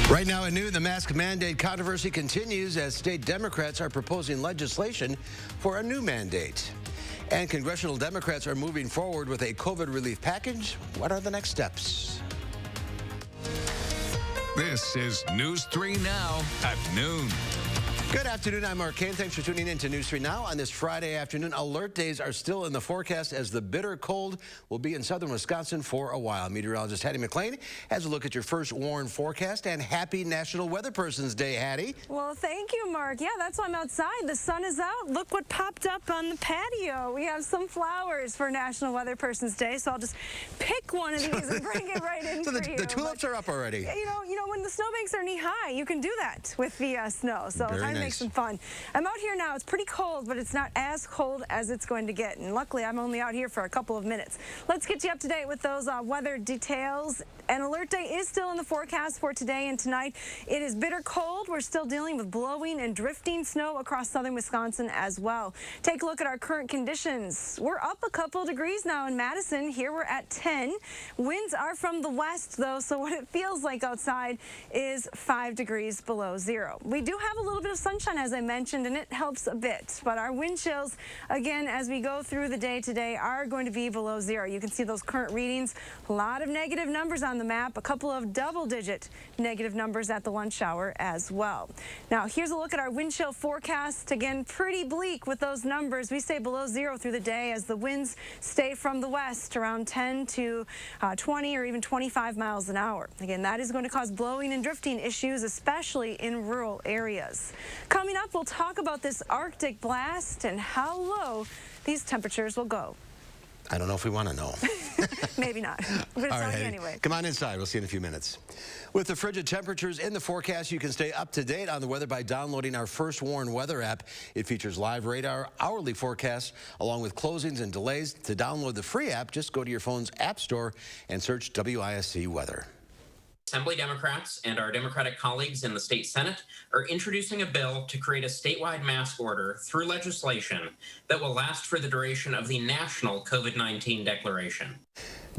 Right now at noon, the mask mandate controversy continues as state Democrats are proposing legislation for a new mandate. And congressional Democrats are moving forward with a COVID relief package. What are the next steps? This is News 3 Now at noon. Good afternoon. I'm Mark Kane. Thanks for tuning in to News 3 Now on this Friday afternoon. Alert days are still in the forecast as the bitter cold will be in southern Wisconsin for a while. Meteorologist Hattie McLean has a look at your first warned forecast. And happy National Weather Person's Day, Hattie. Well, thank you, Mark. Yeah, that's why I'm outside. The sun is out. Look what popped up on the patio. We have some flowers for National Weather Person's Day, so I'll just pick one of these and bring it right in So for you. the tulips are up already. You know, when the snowbanks are knee-high, you can do that with the snow. So Very time to nice. make some fun. I'm out here now. It's pretty cold, but it's not as cold as it's going to get. And luckily, I'm only out here for a couple of minutes. Let's get you up to date with those weather details. An alert day is still in the forecast for today and tonight. It is bitter cold. We're still dealing with blowing and drifting snow across southern Wisconsin as well. Take a look at our current conditions. We're up a couple degrees now in Madison. Here we're at 10. Winds are from the west, though, so what it feels like outside is 5 degrees below zero. We do have a little bit of sunshine, as I mentioned, and it helps a bit. But our wind chills, again, as we go through the day today, are going to be below zero. You can see those current readings. A lot of negative numbers on the map, a couple of double-digit negative numbers at the lunch hour as well. Now, here's a look at our wind chill forecast. Again, pretty bleak with those numbers. We stay below zero through the day as the winds stay from the west around 10 to 20 or even 25 miles an hour. Again, that is going to cause blowing and drifting issues, especially in rural areas. Coming up, we'll talk about this Arctic blast and how low these temperatures will go. I don't know if we want to know. Maybe not, but it's All right, on you anyway. Come on inside. We'll see you in a few minutes. With the frigid temperatures in the forecast, you can stay up to date on the weather by downloading our First Warn weather app. It features live radar, hourly forecasts, along with closings and delays. To download the free app, just go to your phone's app store and search WISC weather. Assembly Democrats and our Democratic colleagues in the state Senate are introducing a bill to create a statewide mask order through legislation that will last for the duration of the national COVID-19 declaration.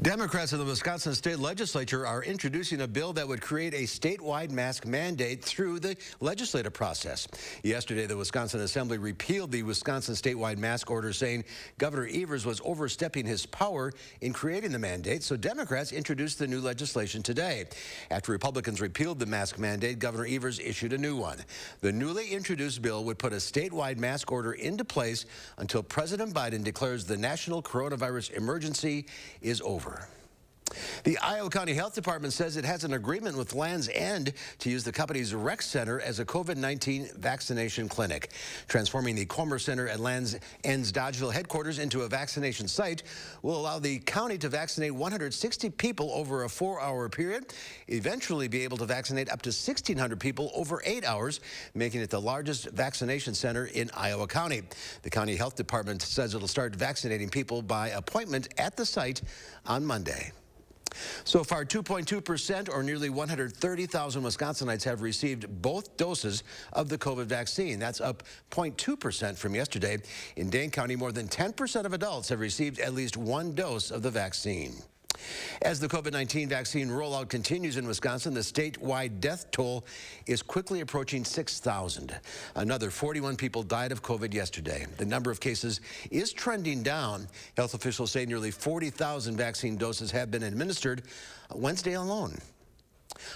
Democrats in the Wisconsin state legislature are introducing a bill that would create a statewide mask mandate through the legislative process. Yesterday, the Wisconsin Assembly repealed the Wisconsin statewide mask order, saying Governor Evers was overstepping his power in creating the mandate, so Democrats introduced the new legislation today. After Republicans repealed the mask mandate, Governor Evers issued a new one. The newly introduced bill would put a statewide mask order into place until President Biden declares the national coronavirus emergency is over. The Iowa County Health Department says it has an agreement with Land's End to use the company's rec center as a COVID-19 vaccination clinic. Transforming the Comer Center at Land's End's Dodgeville headquarters into a vaccination site will allow the county to vaccinate 160 people over a 4-hour period, eventually be able to vaccinate up to 1,600 people over 8 hours, making it the largest vaccination center in Iowa County. The county health department says it'll start vaccinating people by appointment at the site on Monday. So far, 2.2% or nearly 130,000 Wisconsinites have received both doses of the COVID vaccine. That's up 0.2% from yesterday. In Dane County, more than 10% of adults have received at least one dose of the vaccine. As the COVID-19 vaccine rollout continues in Wisconsin, the statewide death toll is quickly approaching 6,000. Another 41 people died of COVID yesterday. The number of cases is trending down. Health officials say nearly 40,000 vaccine doses have been administered Wednesday alone.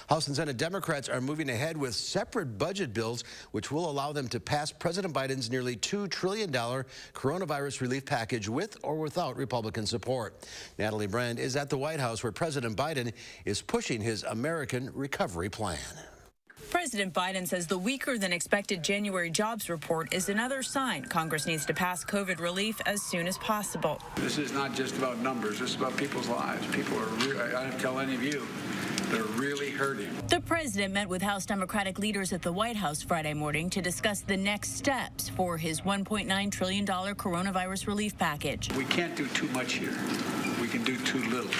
House and Senate Democrats are moving ahead with separate budget bills, which will allow them to pass President Biden's nearly $2 trillion coronavirus relief package with or without Republican support. Natalie Brand is at the White House, where President Biden is pushing his American Recovery Plan. President Biden says the weaker than expected January jobs report is another sign Congress needs to pass COVID relief as soon as possible. This is not just about numbers. This is about people's lives. People are, I don't tell any of you, they're really hurting. The president met with House Democratic leaders at the White House Friday morning to discuss the next steps for his $1.9 trillion coronavirus relief package. We can't do too much here. We can do too little.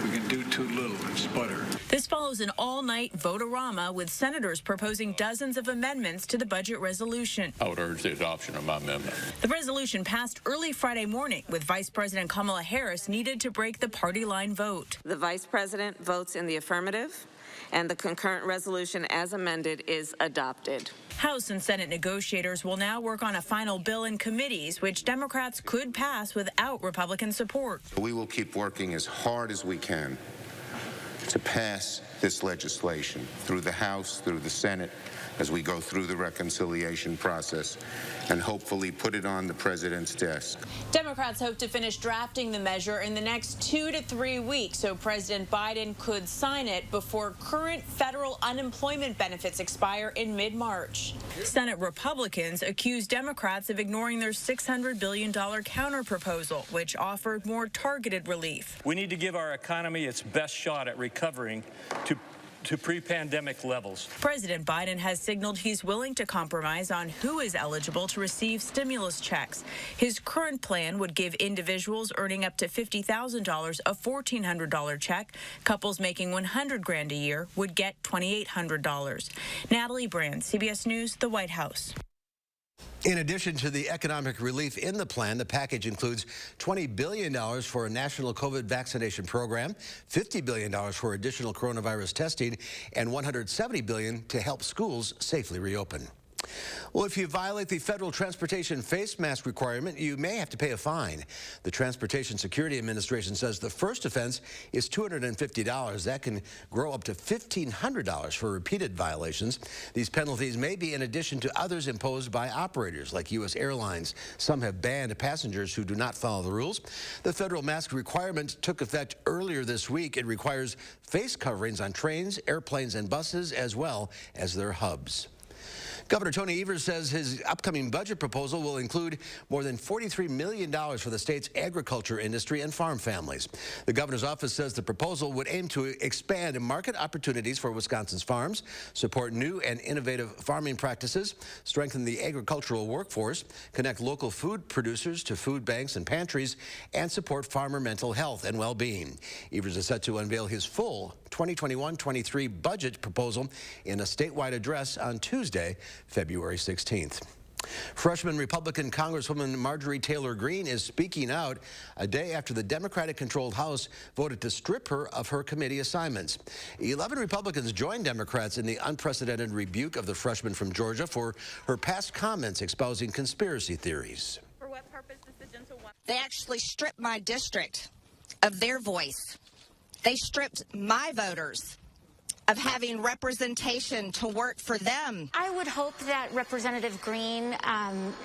We can do too little and sputter. This follows an all-night vote-a-rama with senators proposing dozens of amendments to the budget resolution. I would urge the adoption of my amendment. The resolution passed early Friday morning, with Vice President Kamala Harris needed to break the party line vote. The Vice President votes in the affirmative, and the concurrent resolution as amended is adopted. House and Senate negotiators will now work on a final bill in committees, which Democrats could pass without Republican support. We will keep working as hard as we can to pass this legislation through the House, through the Senate, as we go through the reconciliation process, and hopefully put it on the president's desk. Democrats hope to finish drafting the measure in the next 2 to 3 weeks so President Biden could sign it before current federal unemployment benefits expire in mid-March. Senate Republicans accuse Democrats of ignoring their $600 billion counterproposal, which offered more targeted relief. We need to give our economy its best shot at recovering to pre-pandemic levels. President Biden has signaled he's willing to compromise on who is eligible to receive stimulus checks. His current plan would give individuals earning up to $50,000 a $1,400 check. Couples making $100,000 a year would get $2,800. Natalie Brand, CBS News, the White House. In addition to the economic relief in the plan, the package includes $20 billion for a national COVID vaccination program, $50 billion for additional coronavirus testing, and $170 billion to help schools safely reopen. Well, if you violate the federal transportation face mask requirement, you may have to pay a fine. The Transportation Security Administration says the first offense is $250. That can grow up to $1,500 for repeated violations. These penalties may be in addition to others imposed by operators like U.S. airlines. Some have banned passengers who do not follow the rules. The federal mask requirement took effect earlier this week. It requires face coverings on trains, airplanes, and buses, as well as their hubs. Governor Tony Evers says his upcoming budget proposal will include more than $43 million for the state's agriculture industry and farm families. The governor's office says the proposal would aim to expand market opportunities for Wisconsin's farms, support new and innovative farming practices, strengthen the agricultural workforce, connect local food producers to food banks and pantries, and support farmer mental health and well-being. Evers is set to unveil his full 2021-23 budget proposal in a statewide address on Tuesday, February 16th. Freshman Republican Congresswoman Marjorie Taylor Greene is speaking out a day after the Democratic-controlled House voted to strip her of her committee assignments. 11 Republicans joined Democrats in the unprecedented rebuke of the freshman from Georgia for her past comments espousing conspiracy theories. For what purpose is the gentlewoman? They actually stripped my district of their voice. They stripped my voters of having representation to work for them. I would hope that Representative Greene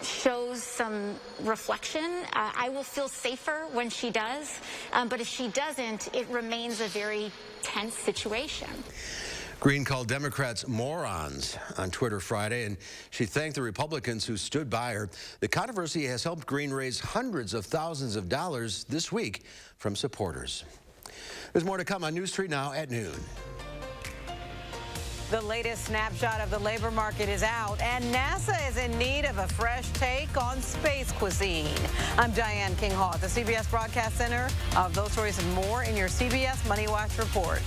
shows some reflection. I will feel safer when she does, but if she doesn't, it remains a very tense situation. Greene called Democrats morons on Twitter Friday, and she thanked the Republicans who stood by her. The controversy has helped Greene raise hundreds of thousands of dollars this week from supporters. There's more to come on News 3 Now at noon. The latest snapshot of the labor market is out, and NASA is in need of a fresh take on space cuisine. I'm Diane King Hall at the CBS Broadcast Center. Of those stories and more in your CBS Money Watch report.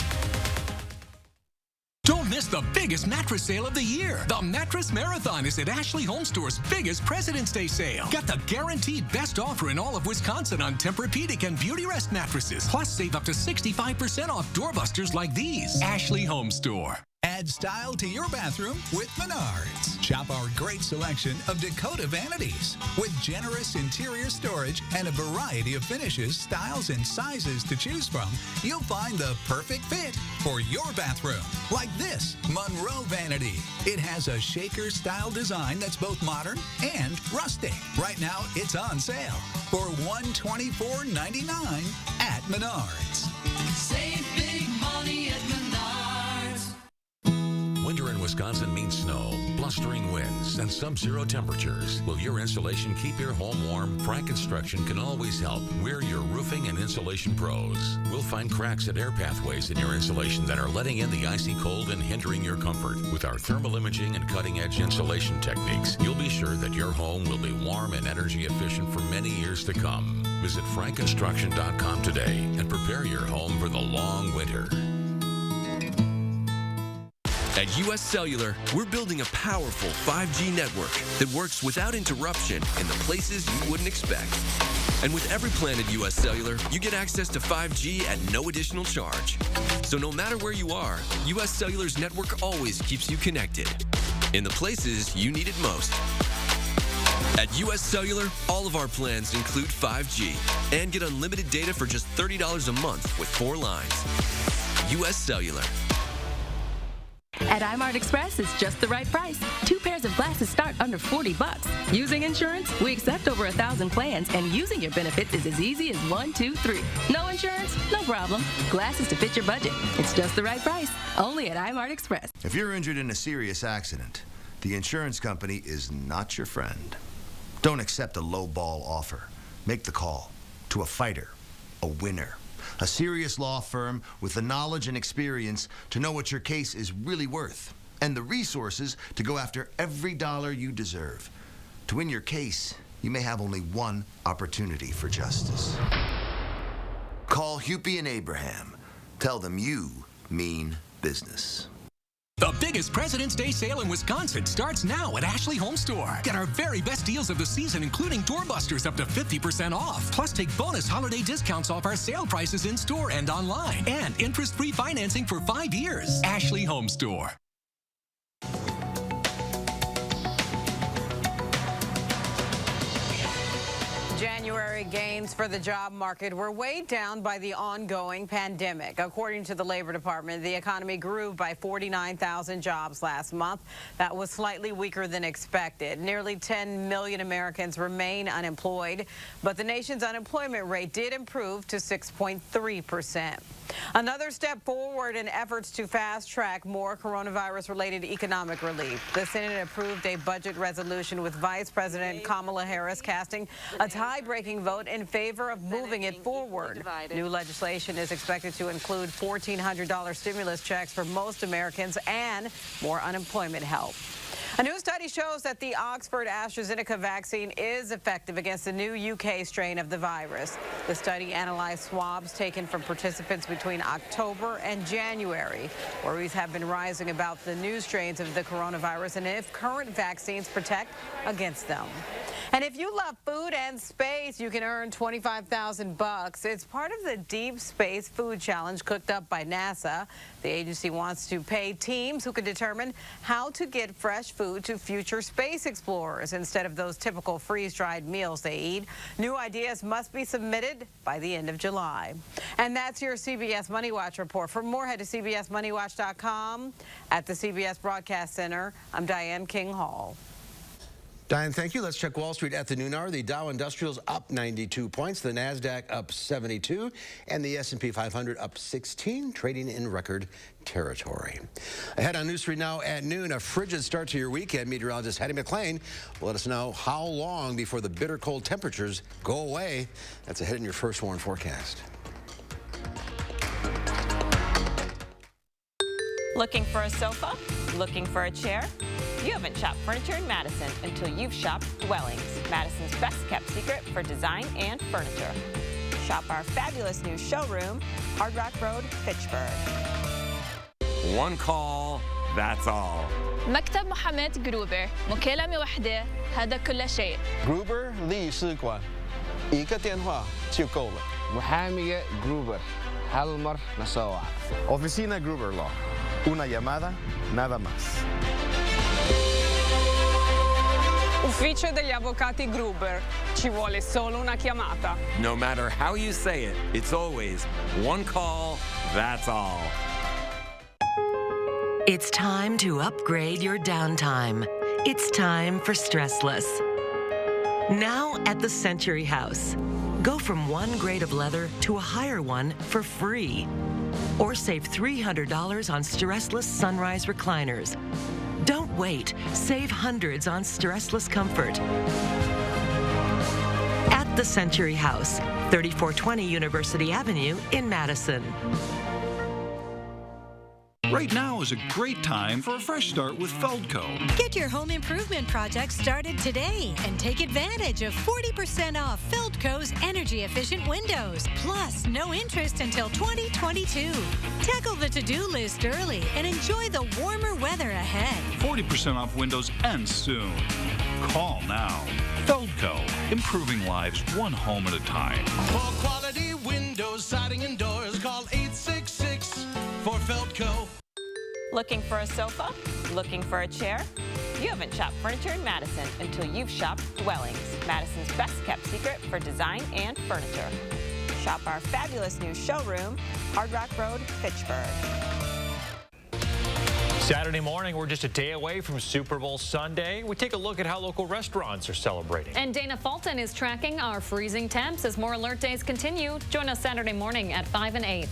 Don't miss the biggest mattress sale of the year. The Mattress Marathon is at Ashley Home Store's biggest President's Day sale. Get the guaranteed best offer in all of Wisconsin on Tempur-Pedic and Beautyrest mattresses. Plus, save up to 65% off doorbusters like these. Ashley Home Store. Add style to your bathroom with Menards. Shop our great selection of Dakota vanities. With generous interior storage and a variety of finishes, styles, and sizes to choose from, you'll find the perfect fit for your bathroom. Like this Monroe vanity. It has a shaker-style design that's both modern and rustic. Right now, it's on sale for $124.99 at Menards. Save big money at Menards. Winter in Wisconsin means snow, blustering winds, and sub-zero temperatures. Will your insulation keep your home warm? Frank Construction can always help. We're your roofing and insulation pros. We'll find cracks and air pathways in your insulation that are letting in the icy cold and hindering your comfort. With our thermal imaging and cutting-edge insulation techniques, you'll be sure that your home will be warm and energy efficient for many years to come. Visit frankconstruction.com today and prepare your home for the long winter. At U.S. Cellular, we're building a powerful 5G network that works without interruption in the places you wouldn't expect. And with every plan at U.S. Cellular, you get access to 5G at no additional charge. So no matter where you are, U.S. Cellular's network always keeps you connected. In the places you need it most. At U.S. Cellular, all of our plans include 5G and get unlimited data for just $30 a month with 4 lines. U.S. Cellular. At iMart Express, it's just the right price. 2 pairs of glasses start under $40. Using insurance, we accept over 1,000 plans, and using your benefits is as easy as 1, 2, 3. No insurance? No problem. Glasses to fit your budget. It's just the right price. Only at iMart Express. If you're injured in a serious accident, the insurance company is not your friend. Don't accept a low-ball offer. Make the call to a fighter, a winner, a serious law firm with the knowledge and experience to know what your case is really worth and the resources to go after every dollar you deserve. To win your case, you may have only one opportunity for justice. Call Hupy and Abraham. Tell them you mean business. The biggest President's Day sale in Wisconsin starts now at Ashley Home Store. Get our very best deals of the season, including doorbusters up to 50% off. Plus, take bonus holiday discounts off our sale prices in store and online. And interest-free financing for 5 years. Ashley Home Store. January gains for the job market were weighed down by the ongoing pandemic. According to the Labor Department, the economy grew by 49,000 jobs last month. That was slightly weaker than expected. Nearly 10 million Americans remain unemployed, but the nation's unemployment rate did improve to 6.3%. Another step forward in efforts to fast-track more coronavirus-related economic relief. The Senate approved a budget resolution with Vice President Kamala Harris casting a tie-breaking vote in favor of moving it forward. New legislation is expected to include $1,400 stimulus checks for most Americans and more unemployment help. A new study shows that the Oxford AstraZeneca vaccine is effective against the new UK strain of the virus. The study analyzed swabs taken from participants between October and January. Worries have been rising about the new strains of the coronavirus and if current vaccines protect against them. And if you love food and space, you can earn $25,000. It's part of the Deep Space Food Challenge cooked up by NASA. The agency wants to pay teams who can determine how to get fresh food to future space explorers instead of those typical freeze-dried meals they eat. New ideas must be submitted by the end of July. And that's your CBS Money Watch report. For more, head to cbsmoneywatch.com. At the CBS Broadcast Center, I'm Diane King Hall. Diane, thank you. Let's check Wall Street at the noon hour. The Dow Industrials up 92 points, the NASDAQ up 72, and the S&P 500 up 16, trading in record territory. Ahead on News 3 now at noon, a frigid start to your weekend. Meteorologist Hattie McLean will let us know how long before the bitter cold temperatures go away. That's ahead in your First Warn forecast. Looking for a sofa? Looking for a chair? You haven't shopped furniture in Madison until you've shopped Dwellings, Madison's best-kept secret for design and furniture. Shop our fabulous new showroom, Hard Rock Road, Fitchburg. One call, that's all. مكتب محاماة جروبر مكالمة واحدة هذا كل شيء. جروبر 律师馆一个电话就够了. محامية جروبر هالمر نسوع. Oficina Gruber Law. Una llamada, nada más. Ufficio degli avvocati Gruber. Ci vuole solo una chiamata. No matter how you say it, it's always one call, that's all. It's time to upgrade your downtime. It's time for Stressless. Now at the Century House. Go from one grade of leather to a higher one for free. Or save $300 on Stressless Sunrise recliners. Don't wait. Save hundreds on Stressless comfort. At the Century House, 3420 University Avenue in Madison. Right now is a great time for a fresh start with Feldco. Get your home improvement project started today and take advantage of 40% off Feldco's energy-efficient windows. Plus, no interest until 2022. Tackle the to-do list early and enjoy the warmer weather ahead. 40% off windows ends soon. Call now. Feldco, improving lives one home at a time. For quality windows, siding, and doors, call 866 for Feldco. Looking for a sofa? Looking for a chair? You haven't shopped furniture in Madison until you've shopped Dwellings, Madison's best-kept secret for design and furniture. Shop our fabulous new showroom, Hard Rock Road, Fitchburg. Saturday morning, we're just a day away from Super Bowl Sunday. We take a look at how local restaurants are celebrating. And Dana Fulton is tracking our freezing temps as more alert days continue. Join us Saturday morning at 5 and 8.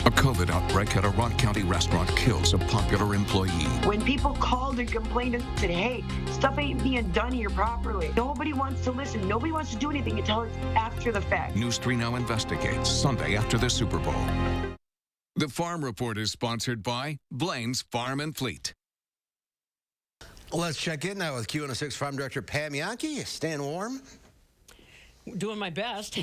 A COVID outbreak at a Rock County restaurant kills a popular employee. When people called and complained and said, hey, stuff ain't being done here properly, nobody wants to listen. Nobody wants to do anything until it's after the fact. News 3 Now investigates Sunday after the Super Bowl. The Farm Report is sponsored by Blaine's Farm and Fleet. Let's check in now with Q106 Farm Director Pam Yankee. Staying warm? Doing my best.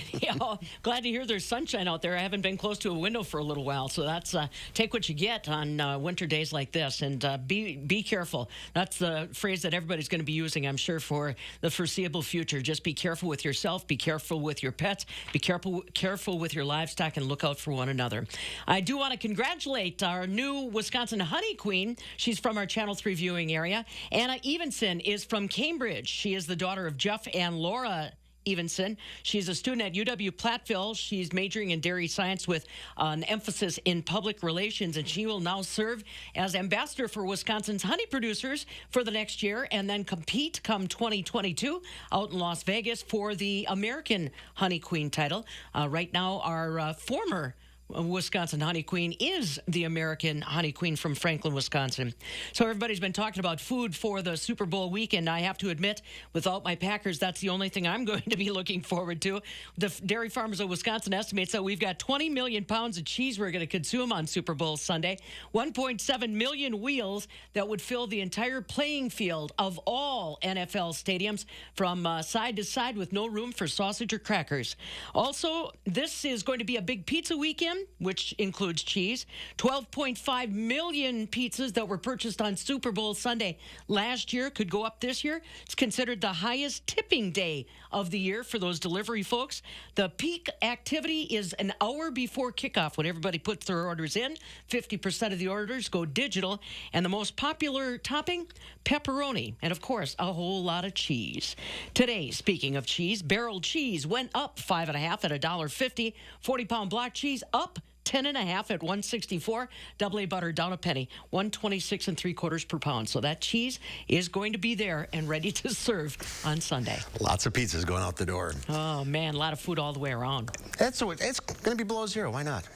Glad to hear there's sunshine out there. I haven't been close to a window for a little while, so that's take what you get on winter days like this, and be careful. That's the phrase that everybody's going to be using, I'm sure, for the foreseeable future. Just be careful with yourself. Be careful with your pets. Be careful with your livestock, and look out for one another. I do want to congratulate our new Wisconsin Honey Queen. She's from our Channel 3 viewing area. Anna Evenson is from Cambridge. She is the daughter of Jeff and Laura Evenson. She's a student at UW-Platteville. She's majoring in dairy science with an emphasis in public relations, and she will now serve as ambassador for Wisconsin's honey producers for the next year and then compete come 2022 out in Las Vegas for the American Honey Queen title. Right now, our former Wisconsin Honey Queen is the American Honey Queen from Franklin, Wisconsin. So everybody's been talking about food for the Super Bowl weekend. I have to admit, without my Packers, that's the only thing I'm going to be looking forward to. The Dairy Farmers of Wisconsin estimates that we've got 20 million pounds of cheese we're going to consume on Super Bowl Sunday, 1.7 million wheels that would fill the entire playing field of all NFL stadiums from side to side with no room for sausage or crackers. Also, this is going to be a big pizza weekend, which includes cheese. 12.5 million pizzas that were purchased on Super Bowl Sunday last year could go up this year. It's considered the highest tipping day of the year for those delivery folks. The peak activity is an hour before kickoff when everybody puts their orders in. 50% of the orders go digital. And the most popular topping, pepperoni. And, of course, a whole lot of cheese. Today, speaking of cheese, barrel cheese went up 5.5 at $1.50. 40-pound block cheese up 10.5 at $1.64. Double A butter down a penny, $1.26 3/4 per pound. So that cheese is going to be there and ready to serve on Sunday. Lots of pizzas going out the door. Oh man, a lot of food all the way around. It's going to be below zero. Why not?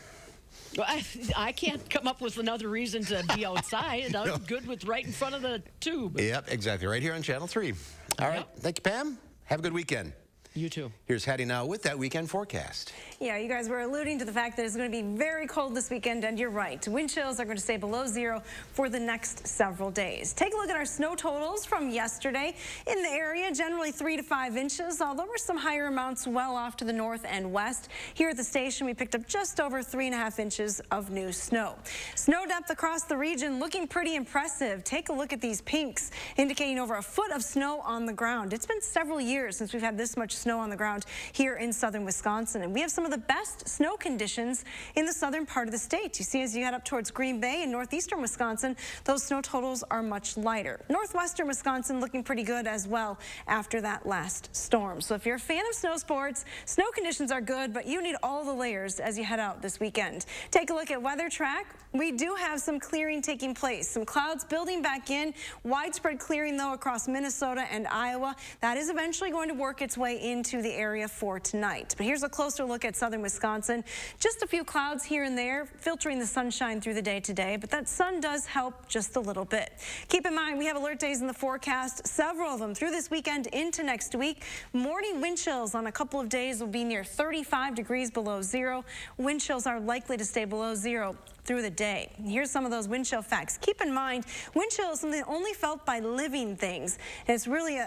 I can't come up with another reason to be outside. I'm good with right in front of the tube. Yep, exactly. Right here on Channel 3. All right. Thank you, Pam. Have a good weekend. You too. Here's Hattie now with that weekend forecast. Yeah, you guys were alluding to the fact that it's going to be very cold this weekend, and you're right. Wind chills are going to stay below zero for the next several days. Take a look at our snow totals from yesterday. In the area, generally 3 to 5 inches, although there were some higher amounts well off to the north and west. Here at the station, we picked up just over 3.5 inches of new snow. Snow depth across the region looking pretty impressive. Take a look at these pinks, indicating over a foot of snow on the ground. It's been several years since we've had this much snow on the ground here in southern Wisconsin, and we have some of the best snow conditions in the southern part of the state. You see, as you head up towards Green Bay and northeastern Wisconsin, those snow totals are much lighter. Northwestern Wisconsin looking pretty good as well after that last storm. So if you're a fan of snow sports, snow conditions are good, but you need all the layers as you head out this weekend. Take a look at Weather Track. We do have some clearing taking place. Some clouds building back in. Widespread clearing, though, across Minnesota and Iowa. That is eventually going to work its way into the area for tonight. But here's a closer look at southern Wisconsin. Just a few clouds here and there, filtering the sunshine through the day today, but that sun does help just a little bit. Keep in mind, we have alert days in the forecast, several of them through this weekend into next week. Morning wind chills on a couple of days will be near 35 degrees below zero. Wind chills are likely to stay below zero through the day. Here's some of those wind chill facts. Keep in mind, wind chill is something only felt by living things. And it's really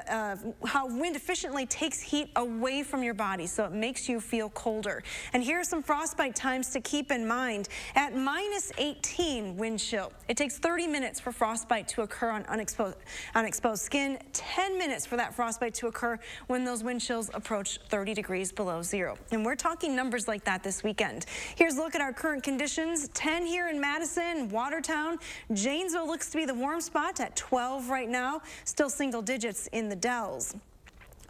how wind efficiently takes heat away from your body, so it makes you feel colder. And here are some frostbite times to keep in mind. At -18 wind chill, it takes 30 minutes for frostbite to occur on unexposed skin, 10 minutes for that frostbite to occur when those wind chills approach 30 degrees below zero. And we're talking numbers like that this weekend. Here's a look at our current conditions. 10 here in Madison, Watertown. Janesville looks to be the warm spot at 12 right now. Still single digits in the Dells.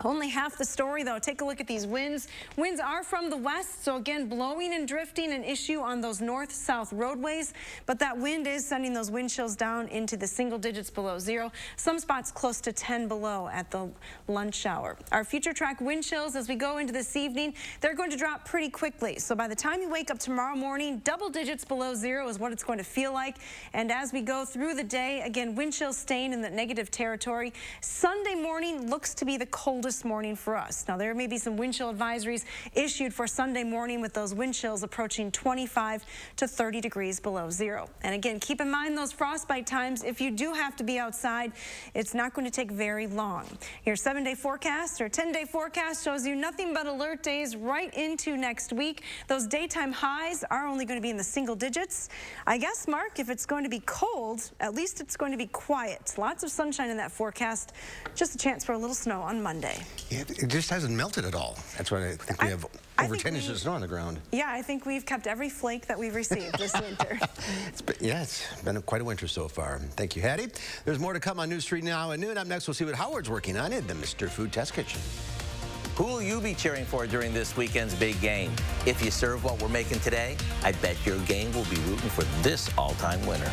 Only half the story, though. Take a look at these winds. Winds are from the west, so again, blowing and drifting an issue on those north-south roadways, but that wind is sending those wind chills down into the single digits below zero. Some spots close to 10 below at the lunch hour. Our future track wind chills as we go into this evening, they're going to drop pretty quickly. So by the time you wake up tomorrow morning, double digits below zero is what it's going to feel like. And as we go through the day, again, wind chills staying in the negative territory. Sunday morning looks to be the coldest morning for us. Now, there may be some wind chill advisories issued for Sunday morning with those wind chills approaching 25 to 30 degrees below zero. And again, keep in mind those frostbite times. If you do have to be outside, it's not going to take very long. Your 7-day forecast or 10-day forecast shows you nothing but alert days right into next week. Those daytime highs are only going to be in the single digits. I guess, Mark, if it's going to be cold, at least it's going to be quiet. Lots of sunshine in that forecast. Just a chance for a little snow on Monday. It just hasn't melted at all. That's why I think we have over 10 inches of snow on the ground. Yeah, I think we've kept every flake that we've received this winter. It's been quite a winter so far. Thank you, Hattie. There's more to come on News 3 Now at noon. Up next, we'll see what Howard's working on in the Mr. Food Test Kitchen. Who will you be cheering for during this weekend's big game? If you serve what we're making today, I bet your gang will be rooting for this all-time winner.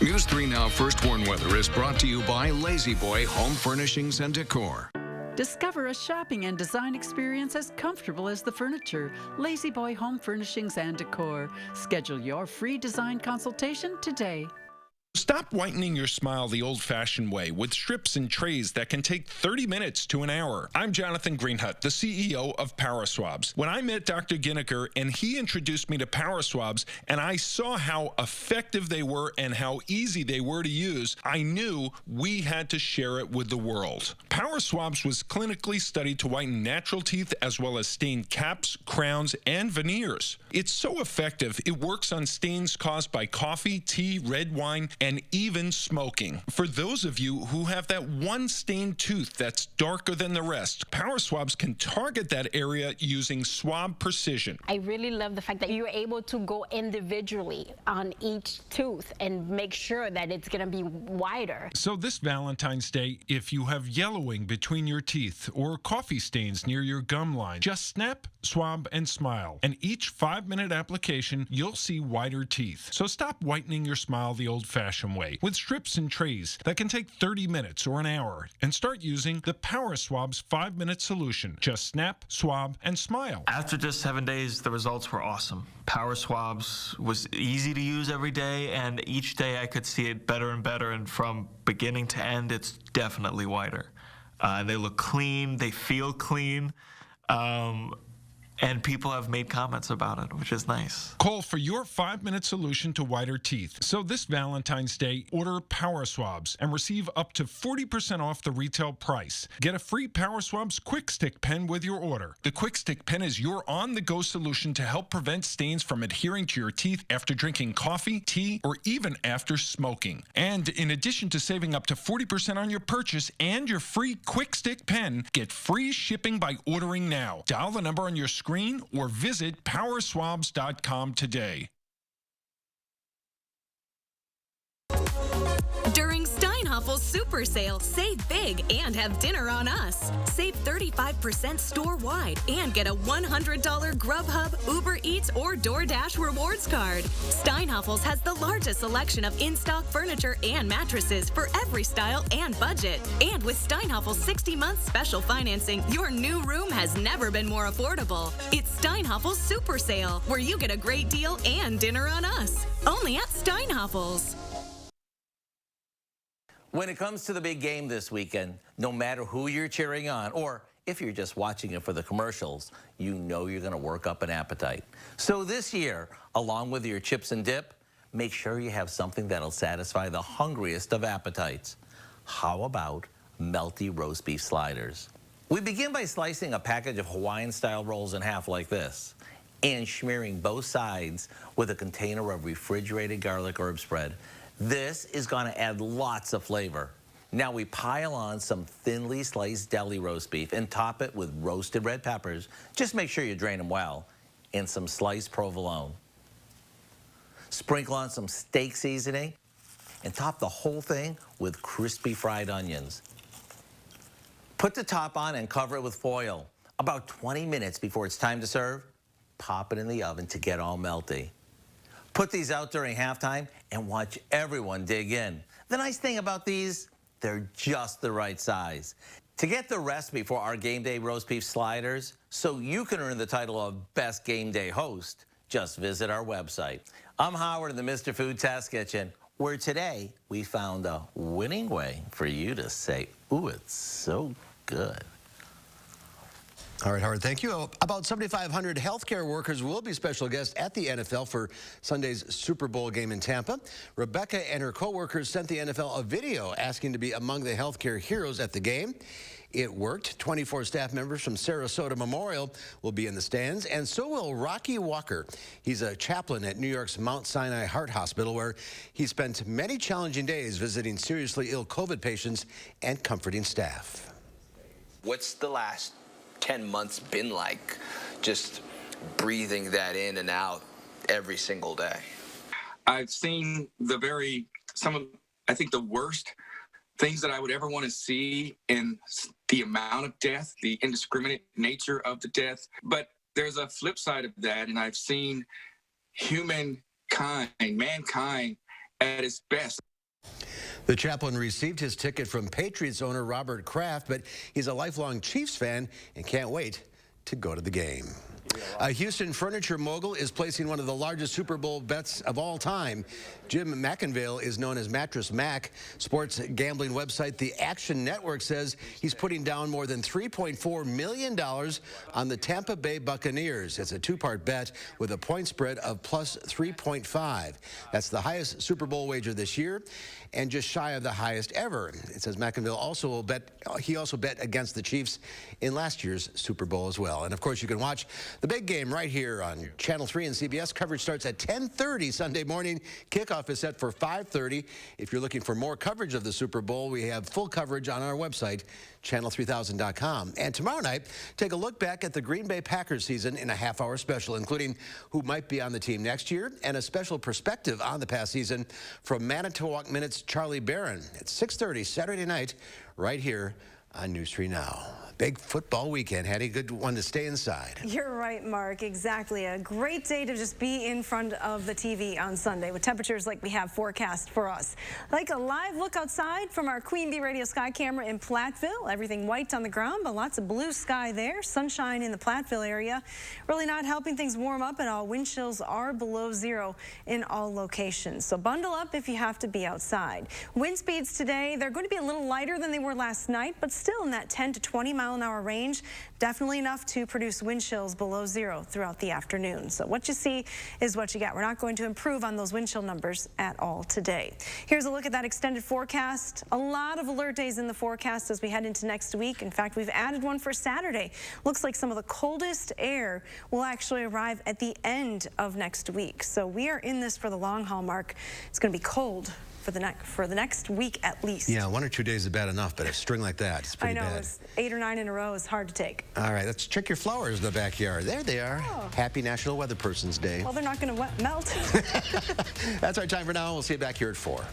News 3 Now First Warn Weather is brought to you by Lazy Boy Home Furnishings and Decor. Discover a shopping and design experience as comfortable as the furniture. Lazy Boy Home Furnishings and Decor. Schedule your free design consultation today. Stop whitening your smile the old-fashioned way with strips and trays that can take 30 minutes to an hour. I'm Jonathan Greenhut, the CEO of Power Swabs. When I met Dr. Ginniker and he introduced me to Power Swabs and I saw how effective they were and how easy they were to use, I knew we had to share it with the world. Power Swabs was clinically studied to whiten natural teeth as well as stain caps, crowns, and veneers. It's so effective, it works on stains caused by coffee, tea, red wine, and even smoking. For those of you who have that one stained tooth that's darker than the rest, Power Swabs can target that area using swab precision. I really love the fact that you're able to go individually on each tooth and make sure that it's going to be wider. So this Valentine's Day, if you have yellowing between your teeth or coffee stains near your gum line, just snap, swab, and smile. And each 5-minute application, you'll see whiter teeth. So stop whitening your smile the old-fashioned way with strips and trays that can take 30 minutes or an hour, and start using the Power Swabs 5-minute solution. Just snap, swab, and smile. After just 7 days, the results were awesome. Power Swabs was easy to use every day, and each day I could see it better and better, and from beginning to end, it's definitely whiter. They look clean, they feel clean. And people have made comments about it, which is nice. Call for your 5-minute solution to whiter teeth. So this Valentine's Day, order Power Swabs and receive up to 40% off the retail price. Get a free Power Swabs Quick Stick pen with your order. The Quick Stick pen is your on-the-go solution to help prevent stains from adhering to your teeth after drinking coffee, tea, or even after smoking. And in addition to saving up to 40% on your purchase and your free Quick Stick pen, get free shipping by ordering now. Dial the number on your screen or visit powerswabs.com today. During Steinhoff Steinhaffel's Super Sale. Save big and have dinner on us. Save 35% store-wide and get a $100 Grubhub, Uber Eats, or DoorDash rewards card. Steinhaffel's has the largest selection of in-stock furniture and mattresses for every style and budget. And with Steinhaffel's 60-month special financing, your new room has never been more affordable. It's Steinhaffel's Super Sale, where you get a great deal and dinner on us. Only at Steinhaffel's. When it comes to the big game this weekend, no matter who you're cheering on, or if you're just watching it for the commercials, you know you're going to work up an appetite. So this year, along with your chips and dip, make sure you have something that'll satisfy the hungriest of appetites. How about melty roast beef sliders? We begin by slicing a package of Hawaiian-style rolls in half like this and smearing both sides with a container of refrigerated garlic herb spread. This is going to add lots of flavor. Now we pile on some thinly sliced deli roast beef and top it with roasted red peppers. Just make sure you drain them well, and some sliced provolone. Sprinkle on some steak seasoning and top the whole thing with crispy fried onions. Put the top on and cover it with foil. About 20 minutes before it's time to serve, pop it in the oven to get all melty. Put these out during halftime and watch everyone dig in. The nice thing about these, they're just the right size. To get the recipe for our Game Day roast beef sliders, so you can earn the title of Best Game Day Host, just visit our website. I'm Howard in the Mr. Food Test Kitchen, where today we found a winning way for you to say, ooh, it's so good. All right, Howard, thank you. About 7,500 healthcare workers will be special guests at the NFL for Sunday's Super Bowl game in Tampa. Rebecca and her co-workers sent the NFL a video asking to be among the healthcare heroes at the game. It worked. 24 staff members from Sarasota Memorial will be in the stands, and so will Rocky Walker. He's a chaplain at New York's Mount Sinai Heart Hospital, where he spent many challenging days visiting seriously ill COVID patients and comforting staff. What's the last 10 months been like, just breathing that in and out every single day? I've seen I think the worst things that I would ever want to see in the amount of death, the indiscriminate nature of the death. But there's a flip side of that, and I've seen mankind at its best. The chaplain received his ticket from Patriots owner Robert Kraft, but he's a lifelong Chiefs fan and can't wait to go to the game. A Houston furniture mogul is placing one of the largest Super Bowl bets of all time. Jim McIngvale is known as Mattress Mac. Sports gambling website The Action Network says he's putting down more than $3.4 million on the Tampa Bay Buccaneers. It's a two-part bet with a point spread of plus 3.5. That's the highest Super Bowl wager this year and just shy of the highest ever. It says McIngvale also bet against the Chiefs in last year's Super Bowl as well. And of course, you can watch the big game right here on Channel 3 and CBS. Coverage starts at 10:30 Sunday morning. Kickoff is set for 5:30. If you're looking for more coverage of the Super Bowl, we have full coverage on our website, channel3000.com. And tomorrow night, take a look back at the Green Bay Packers season in a half-hour special, including who might be on the team next year and a special perspective on the past season from Manitowoc Minute's Charlie Barron at 6:30 Saturday night right here on News 3 Now. Big football weekend. Hattie, good one to stay inside. You're right, Mark. Exactly. A great day to just be in front of the TV on Sunday with temperatures like we have forecast for us. Like a live look outside from our Queen Bee Radio Sky camera in Platteville. Everything white on the ground, but lots of blue sky there. Sunshine in the Platteville area. Really not helping things warm up at all. Wind chills are below zero in all locations. So bundle up if you have to be outside. Wind speeds today, they're going to be a little lighter than they were last night, but still in that 10 to 20 mile-an-hour range. Definitely enough to produce wind chills below zero throughout the afternoon. So what you see is what you get. We're not going to improve on those wind chill numbers at all today. Here's a look at that extended forecast. A lot of alert days in the forecast as we head into next week. In fact, we've added one for Saturday. Looks like some of the coldest air will actually arrive at the end of next week. So we are in this for the long haul, Mark. It's going to be cold for the next week at least. Yeah, 1 or 2 days is bad enough, but a string like that, it's pretty bad. I know, it's 8 or 9 in a row is hard to take. All right, let's check your flowers in the backyard. There they are. Oh. Happy National Weather Person's Day. Well, they're not going to melt. That's our time for now. We'll see you back here at 4.